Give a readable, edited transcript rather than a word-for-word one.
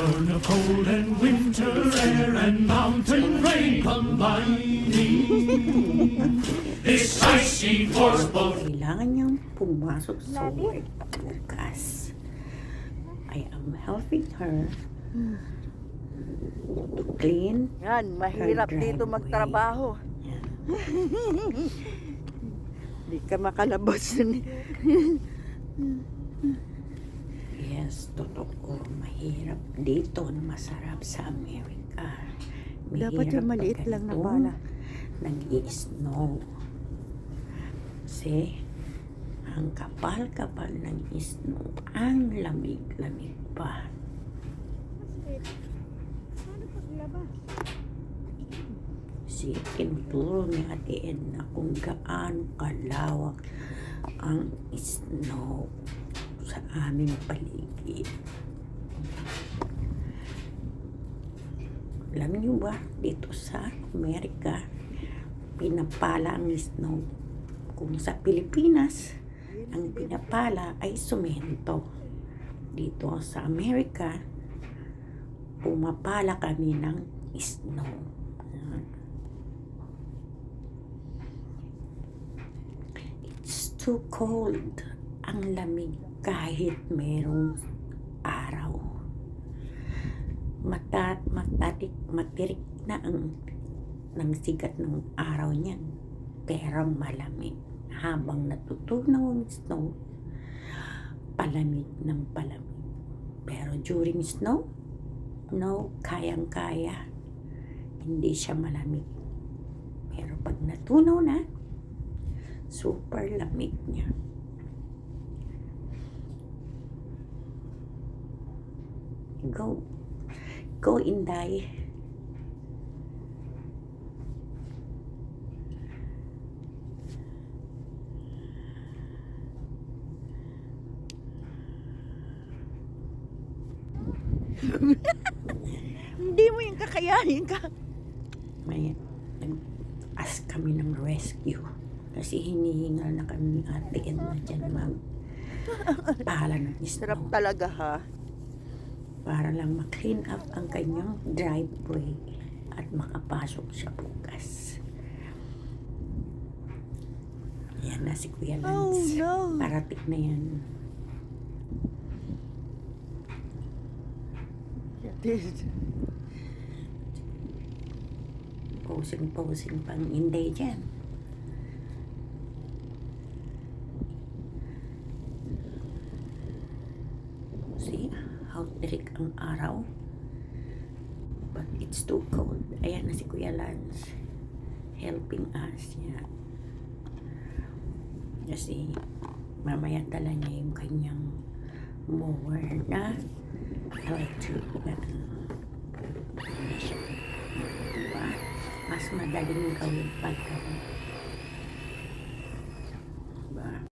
Return of cold and winter air and mountain rain combining. This icy force both. Kailangan niyang pumasok sa work bukas. I am helping her to clean. Yan, mahirap her dito driveway. magtrabaho. Yan. Hindi ka makalabas. Yes, totoo. Mahirap dito na masarap sa Amerika. Dapat yung maliit pag lang na ganito, pala. Nag-i-snow. Kasi, ang kapal-kapal ng snow, ang lamig-lamig pa. Kasi, tinuturo ni Ate Edna kung gaano kalawak ang snow sa aming paligid. Alam niyo ba, dito sa Amerika, pinapala ang snow. Kung sa Pilipinas, ang pinapala ay semento. Dito sa Amerika, pumapala kami ng snow. It's too cold. Ang lamig kahit merong araw. Matirik na ang ng sigat ng araw niyan, pero malamig. Habang natutunaw ang snow, palamig ng palamig. Pero during snow, no, kayang-kaya. Hindi siya malamig. Pero pag natunaw na, super lamig niya. Go Inday. Hindi mo yung kakayanin ka. May nag-ask kami ng rescue kasi hinihingal na kami ni Ate Edna dyan pala ng Sarap snow talaga ha. para lang ma-clean up ang kanyang driveway at makapasok siya bukas. Yan na si Kuya Lance. Oh no. Parating na yan. Posing pang Inday dyan. See how tirik ang araw? But it's too cold. Ayan na si Kuya Lance helping us. Yan. Kasi mamaya dala niya yung kanyang mower na electric. Diba? Mas madaling gawin pag